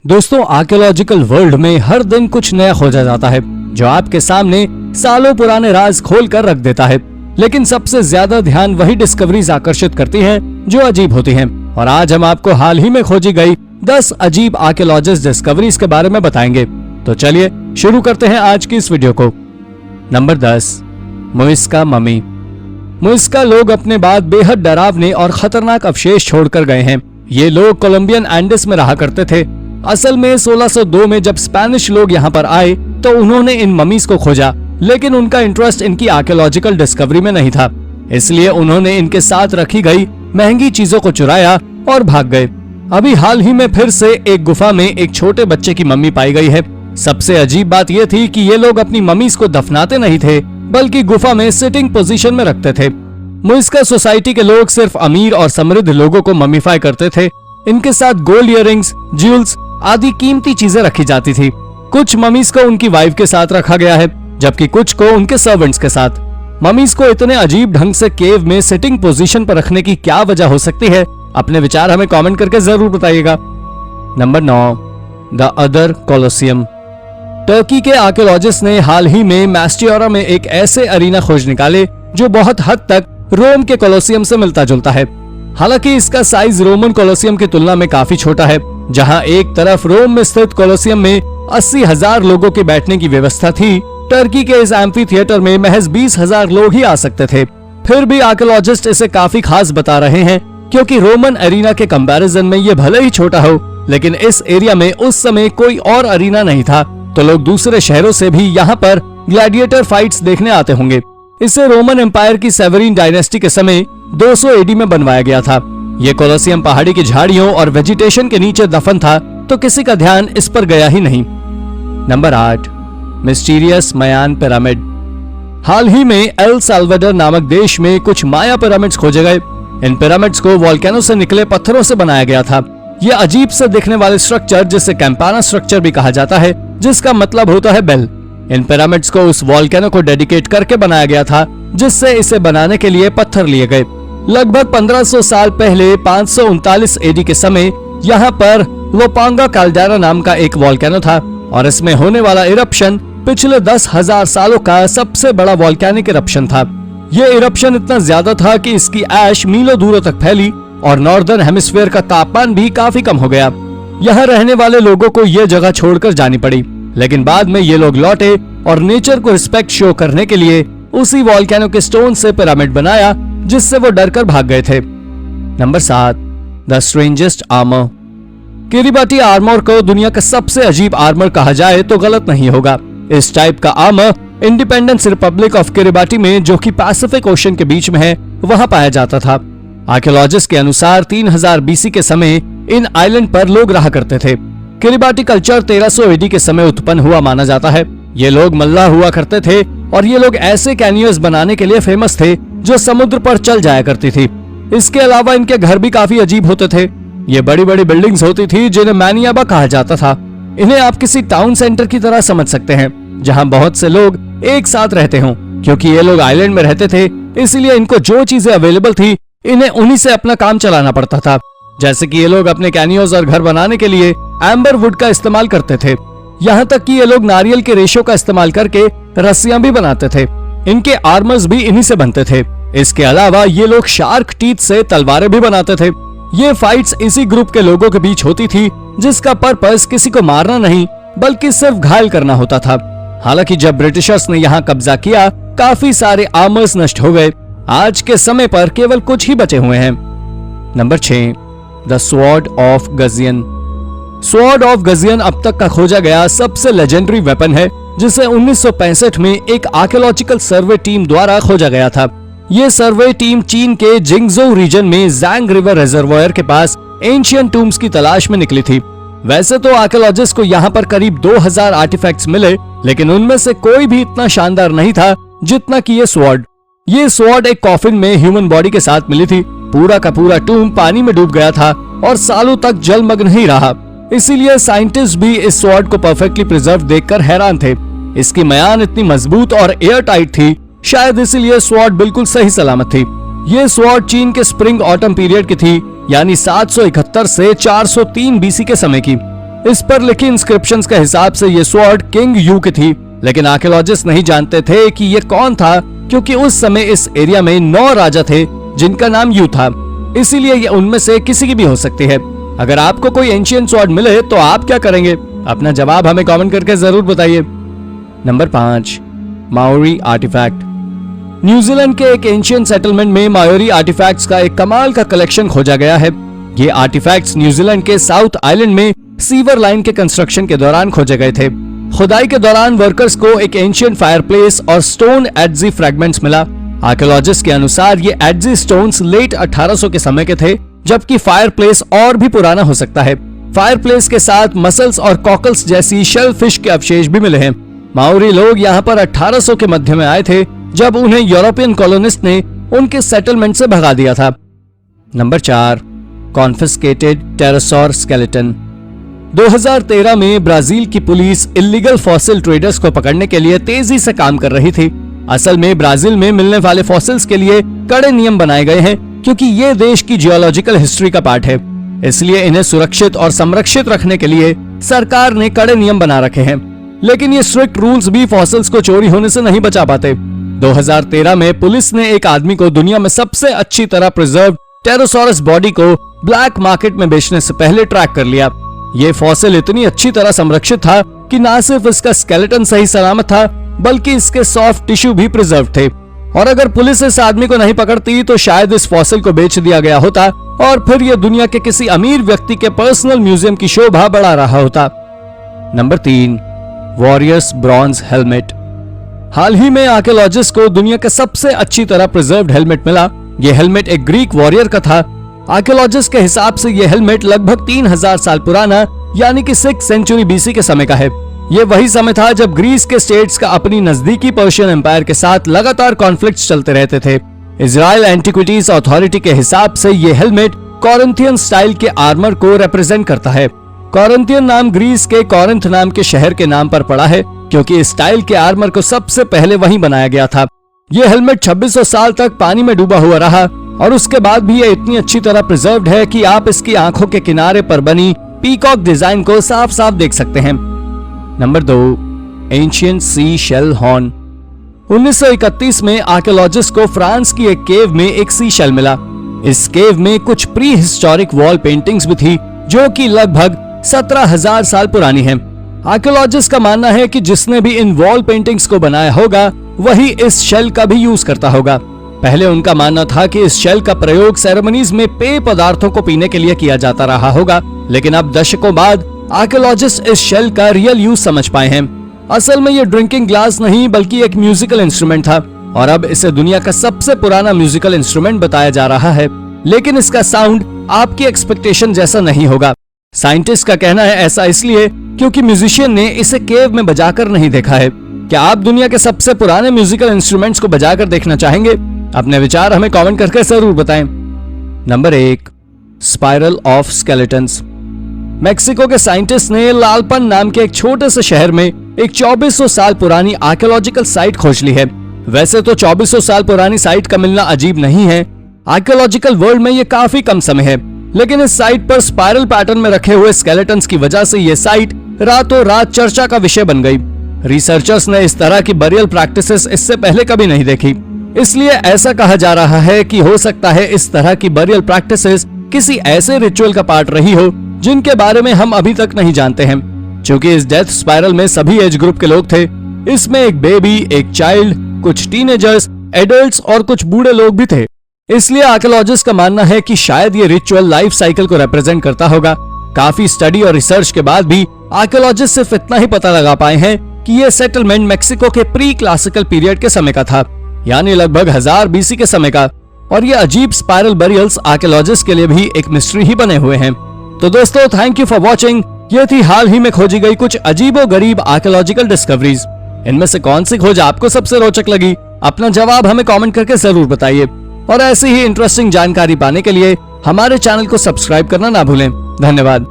दोस्तों, archaeological world में हर दिन कुछ नया खोजा जाता है जो आपके सामने सालों पुराने राज खोल कर रख देता है। लेकिन सबसे ज्यादा ध्यान वही डिस्कवरीज आकर्षित करती हैं जो अजीब होती हैं। और आज हम आपको हाल ही में खोजी गई 10 अजीब आर्कियोलॉजिस्ट डिस्कवरीज के बारे में बताएंगे। तो चलिए शुरू करते हैं आज की इस वीडियो को। Number 10, मुइस्का mummy. मुइस्का लोग अपने बाद बेहद डरावने और खतरनाक अवशेष छोड़कर गए हैं। ये लोग कोलंबियन एंडिस में रहा करते थे। असल में 1602 में जब स्पेनिश लोग यहाँ पर आए तो उन्होंने इन ममीज को खोजा, लेकिन उनका इंटरेस्ट इनकी आर्कियोलॉजिकल डिस्कवरी में नहीं था। इसलिए उन्होंने इनके साथ रखी गई महंगी चीजों को चुराया और भाग गए। अभी हाल ही में फिर से एक गुफा में एक छोटे बच्चे की मम्मी पाई गई है। सबसे अजीब बात यह थी कि ये लोग अपनी मम्मीज को दफनाते नहीं थे, बल्कि गुफा में सिटिंग पोजीशन में रखते थे। मुइस्का सोसाइटी के लोग सिर्फ अमीर और समृद्ध लोगों को मम्मीफाई करते थे। इनके साथ गोल्ड इयररिंग्स, ज्वेल्स आदि कीमती चीजें रखी जाती थी। कुछ ममीज को उनकी वाइफ के साथ रखा गया है, जबकि कुछ को उनके सर्वेंट्स के साथ। ममीज को इतने अजीब ढंग से केव में सिटिंग पोजीशन पर रखने की क्या वजह हो सकती है? अपने विचार हमें कमेंट करके जरूर बताइएगा। Number 9, the other Colosseum. Turkey के आर्कियोलॉजिस्ट ने हाल ही में मैस्टियोरा में एक ऐसे अरीना खोज निकाले जो बहुत हद तक रोम के कोलोसियम से मिलता जुलता है। हालांकि इसका साइज रोमन कोलोसियम की तुलना में काफी छोटा है। जहां एक तरफ रोम में स्थित कोलोसियम में 80,000 लोगों के बैठने की व्यवस्था थी, टर्की के इस एम्फी थिएटर में महज 20,000 लोग ही आ सकते थे। फिर भी आर्कियोलॉजिस्ट इसे काफी खास बता रहे हैं, क्योंकि रोमन अरीना के कंपैरिजन में ये भले ही छोटा हो, लेकिन इस एरिया में उस समय कोई और अरीना नहीं था, तो लोग दूसरे शहरों से भी यहाँ पर ग्लैडिएटर फाइट्स देखने आते होंगे। इसे रोमन एम्पायर की सेवरीन डायनेस्टी के समय 200 एडी में बनवाया गया था। ये कोलोसियम पहाड़ी की झाड़ियों और वेजिटेशन के नीचे दफन था, तो किसी का ध्यान इस पर गया ही नहीं। नंबर 8, मिस्टीरियस मायान पिरामिड। हाल ही में एल साल्वाडोर नामक देश में कुछ माया पिरामिड्स खोजे गए। इन पिरामिड्स को वोल्केनो से निकले पत्थरों से बनाया गया था। ये अजीब से दिखने वाले स्ट्रक्चर, जिसे कैंपाना स्ट्रक्चर भी कहा जाता है, जिसका मतलब होता है बेल, इन पिरामिड्स को उस वोल्केनो को डेडिकेट करके बनाया गया था, जिससे इसे बनाने के लिए पत्थर लिए गए। लगभग 1500 साल पहले 539 एडी के समय यहाँ पर लोपांगा कैल्डेरा नाम का एक वोल्केनो था, और इसमें होने वाला इरप्शन पिछले 10,000 सालों का सबसे बड़ा वोल्केनिक इरप्शन था। ये इरप्शन इतना ज्यादा था कि इसकी ऐश मीलों दूरों तक फैली और नॉर्दर्न हेमिस्फीयर का तापमान भी काफी कम हो गया। यहाँ रहने वाले लोगों को ये जगह छोड़कर जानी पड़ी, लेकिन बाद में ये लोग लौटे और नेचर को रिस्पेक्ट शो करने के लिए उसी वोल्केनो के स्टोन से पिरामिड बनाया, जिससे वो डरकर भाग गए थे। Number 7, the strangest armour. किरिबाटी armour को दुनिया का सबसे अजीब आर्मर कहा जाए तो गलत नहीं होगा। इस टाइप का आर्मर इंडिपेंडेंस रिपब्लिक ऑफ किरिबाटी में, जो कि पैसिफिक ओशन के बीच में है, वहां पाया जाता था। आर्कियोलॉजिस्ट के अनुसार 3000 बीसी के समय इन आइलैंड पर लोग रहा करते थे। किरिबाटी कल्चर 1300 एडी के समय उत्पन्न हुआ माना जाता है। ये लोग मल्लाह हुआ करते थे, और ये लोग ऐसे कैनियोस बनाने के लिए फेमस थे जो समुद्र पर चल जाया करती थी। इसके अलावा इनके घर भी काफी अजीब होते थे। ये बड़ी बड़ी बिल्डिंग्स होती थी जिन्हें मैनियाबा कहा जाता था। इन्हें आप किसी टाउन सेंटर की तरह समझ सकते हैं, जहां बहुत से लोग एक साथ रहते हों। क्योंकि ये लोग आइलैंड में रहते थे, इसलिए इनको जो चीजें अवेलेबल थी, इन्हें उन्हीं से अपना काम चलाना पड़ता था। जैसे कि ये लोग अपने कैनियोस और घर बनाने के लिए एम्बर वुड का इस्तेमाल करते थे। यहाँ तक कि ये लोग नारियल के रेशों का इस्तेमाल करके रस्सियां भी बनाते थे। इनके आर्मर्स भी इन्हीं से बनते थे। इसके अलावा ये लोग शार्क टीथ से तलवारें भी बनाते थे। ये फाइट्स इसी ग्रुप के लोगों के बीच होती थी, जिसका पर्पस किसी को मारना नहीं, बल्कि सिर्फ घायल करना होता था। हालांकि जब ब्रिटिशर्स ने यहाँ कब्जा किया, काफी सारे आर्मर्स नष्ट हो गए। आज के समय पर केवल कुछ ही बचे हुए हैं। Number 6, the sword of Goujian. Sword of Goujian अब तक का खोजा गया सबसे लेजेंडरी वेपन है, जिसे 1965 में एक आर्कियोलॉजिकल सर्वे टीम द्वारा खोजा गया था। ये सर्वे टीम चीन के जिंगजो रीजन में जैंग रिवर रिजर्वायर के पास एंशिएंट टूम्स की तलाश में निकली थी। वैसे तो आर्कियोलॉजिस्ट को यहाँ पर करीब 2000 आर्टिफैक्ट्स मिले, लेकिन उनमें से कोई भी इतना शानदार नहीं था जितना कि ये स्वॉर्ड। ये स्वॉर्ड एक कॉफिन में ह्यूमन बॉडी के साथ मिली थी। पूरा का पूरा टूम पानी में डूब गया था और सालों तक जलमग्न ही रहा। इसीलिए साइंटिस्ट भी इस स्वॉर्ड को परफेक्टली प्रिजर्व देखकर हैरान थे। इसकी म्यान इतनी मजबूत और एयर टाइट थी, शायद इसीलिए स्वॉर्ड बिल्कुल सही सलामत थी। ये स्वॉर्ड चीन के स्प्रिंग ऑटम पीरियड की थी, यानी 771 से 403 बीसी के समय की। इस पर लिखी इंस्क्रिप्शंस के हिसाब से ये स्वॉर्ड किंग यू की थी, लेकिन आर्कियोलॉजिस्ट नहीं जानते थे कि ये कौन था, क्योंकि उस समय इस एरिया में 9 राजा थे जिनका नाम यू था, इसीलिए ये उनमें से किसी की भी हो सकती है। अगर आपको कोई एंशिएंट स्वॉर्ड मिले तो आप क्या करेंगे? अपना जवाब हमें कमेंट करके जरूर बताइए। Number 5, Maori artefact. न्यूजीलैंड के एक एंशिएंट सेटलमेंट में माओरी आर्टिफैक्ट्स का एक कमाल का कलेक्शन खोजा गया है। ये आर्टिफैक्ट्स न्यूजीलैंड के साउथ आइलैंड में सीवर लाइन के कंस्ट्रक्शन के दौरान खोजे गए थे। खुदाई के दौरान वर्कर्स को एक एंशिएंट फायरप्लेस और स्टोन एडजी फ्रैगमेंट्स मिला। आर्कियोलॉजिस्ट के अनुसार ये एडजी स्टोन्स लेट 1800 के समय के थे, जबकि फायरप्लेस और भी पुराना हो सकता है। फायरप्लेस के साथ मसल्स और कॉकल्स जैसी शेल फिश के अवशेष भी मिले हैं। माओरी लोग यहाँ पर 1800 के मध्य में आए थे, जब उन्हें यूरोपियन कॉलोनिस्ट ने उनके सेटलमेंट से भगा दिया था। Number 4, confiscated pterosaur skeleton. 2013 में ब्राजील की पुलिस इल्लीगल फॉसिल ट्रेडर्स को पकड़ने के लिए तेजी से काम कर रही थी। असल में ब्राजील में मिलने वाले फॉसिल्स के लिए कड़े नियम बनाए गए हैं, क्योंकि ये देश की जियोलॉजिकल हिस्ट्री का पार्ट है। इसलिए इन्हें सुरक्षित और संरक्षित रखने के लिए सरकार ने कड़े नियम बना रखे हैं। लेकिन ये स्ट्रिक्ट रूल्स भी फॉसिल्स को चोरी होने से नहीं बचा पाते। 2013 में पुलिस ने एक आदमी को दुनिया में सबसे अच्छी तरह प्रिजर्व टेरोसॉरस बॉडी को ब्लैक मार्केट में बेचने से पहले ट्रैक कर लिया। ये फॉसिल इतनी अच्छी तरह संरक्षित था कि न सिर्फ इसका स्केलेटन सही सलामत था, बल्कि इसके सॉफ्ट टिश्यू भी प्रिजर्व थे। और अगर पुलिस इस आदमी को नहीं पकड़ती तो शायद इस फॉसिल को बेच दिया गया होता और फिर यह दुनिया के किसी अमीर व्यक्ति के पर्सनल म्यूजियम की शोभा बढ़ा रहा होता। Number 3, warriors bronze helmet. हाल ही में आर्कियोलॉजिस्ट को दुनिया का सबसे अच्छी तरह प्रिजर्व्ड हेलमेट मिला। यह हेलमेट एक ग्रीक वॉरियर का था। आर्कियोलॉजिस्ट के हिसाब से यह हेलमेट लगभग 3000 साल पुराना, यानी कि 6th सेंचुरी BC के समय का है। यह वही समय था जब ग्रीस के स्टेट्स का अपनी नजदीकी पर्शियन एम्पायर के साथ लगातार कॉन्फ्लिक्ट्स चलते रहते थे। इजराइल एंटिक्विटीज अथॉरिटी के हिसाब से यह हेलमेट कॉरिंथियन स्टाइल के आर्मर को रिप्रेजेंट करता है। कॉरिंथियन नाम ग्रीस के कॉरिंथ नाम के शहर के नाम पर पड़ा है, क्योंकि इस स्टाइल के आर्मर को सबसे पहले वहीं बनाया गया था। यह हेलमेट 2600 साल तक पानी में डूबा हुआ रहा और उसके बाद भी यह इतनी अच्छी तरह प्रिजर्व्ड है कि आप इसकी आंखों के किनारे पर बनी पीकॉक डिजाइन को साफ साफ देख सकते हैं। नंबर 2, एंशिएंट सी शेल हॉर्न। 1931 में आर्कियोलॉजिस्ट को फ्रांस की एक केव में एक सी शेल मिला। इस केव में कुछ प्री हिस्टोरिक वॉल पेंटिंग्स भी थी, जो कि लगभग 17,000 साल पुरानी है। आर्कियोलॉजिस्ट का मानना है कि जिसने भी इन वॉल पेंटिंग्स को बनाया होगा वही इस शेल का भी यूज करता होगा। पहले उनका मानना था कि इस शेल का प्रयोग सेरेमनीज में पेय पदार्थों को पीने के लिए किया जाता रहा होगा, लेकिन अब दशकों बाद आर्कियोलॉजिस्ट इस शेल का रियल यूज समझ पाए हैं। असल में ये ड्रिंकिंग ग्लास नहीं बल्कि एक म्यूजिकल इंस्ट्रूमेंट था और अब इसे दुनिया का सबसे पुराना म्यूजिकल इंस्ट्रूमेंट बताया जा रहा है। लेकिन इसका साउंड आपकी एक्सपेक्टेशन जैसा नहीं होगा। साइंटिस्ट का कहना है ऐसा इसलिए क्योंकि म्यूजिशियन ने इसे केव में बजाकर नहीं देखा है। क्या आप दुनिया के सबसे पुराने म्यूजिकल इंस्ट्रूमेंट्स को बजाकर देखना चाहेंगे? अपने विचार हमें कमेंट करके जरूर बताएं। Number 1, spiral of skeletons. Mexico के साइंटिस्ट ने लालपन नाम के एक छोटे से शहर में एक 2400 साल पुरानी आर्कियोलॉजिकल साइट खोज ली है। वैसे तो 2400 साल पुरानी साइट का मिलना अजीब नहीं है, आर्कियोलॉजिकल वर्ल्ड में ये काफी कम समय है, लेकिन इस साइट पर स्पाइरल पैटर्न में रखे हुए स्केलेटन्स की वजह से ये साइट रातों रात चर्चा का विषय बन गई। रिसर्चर्स ने इस तरह की बरियल प्रैक्टिसेस इससे पहले कभी नहीं देखी, इसलिए ऐसा कहा जा रहा है कि हो सकता है इस तरह की बरियल प्रैक्टिसेस किसी ऐसे रिचुअल का पार्ट रही हो जिनके बारे में हम अभी तक नहीं जानते हैं। क्योंकि इस डेथ स्पाइरल में सभी एज ग्रुप के लोग थे, इसमें एक बेबी, एक चाइल्ड, कुछ टीनेजर्स, एडल्ट्स और कुछ बूढ़े लोग भी थे। इसलिए आर्कियोलॉजिस्ट का मानना है कि शायद ये रिचुअल लाइफ साइकिल को रिप्रेजेंट करता होगा। काफी स्टडी और रिसर्च के बाद भी आर्कियोलॉजिस्ट सिर्फ इतना ही पता लगा पाए हैं कि ये सेटलमेंट मेक्सिको के प्री क्लासिकल पीरियड के समय का था, यानी लगभग 1000 BC के समय का। और ये अजीब स्पाइरल बरियल्स आर्कियोलॉजिस्ट के लिए भी एक मिस्ट्री ही बने हुए हैं। तो दोस्तों, थैंक यू फॉर वॉचिंग। ये थी हाल ही में खोजी गई कुछ अजीबो गरीब आर्कियोलॉजिकल डिस्कवरीज। इनमें से कौन सी खोज आपको सबसे रोचक लगी? अपना जवाब हमें कमेंट करके जरूर बताइए। और ऐसी ही इंटरेस्टिंग जानकारी पाने के लिए हमारे चैनल को सब्सक्राइब करना ना भूलें। धन्यवाद।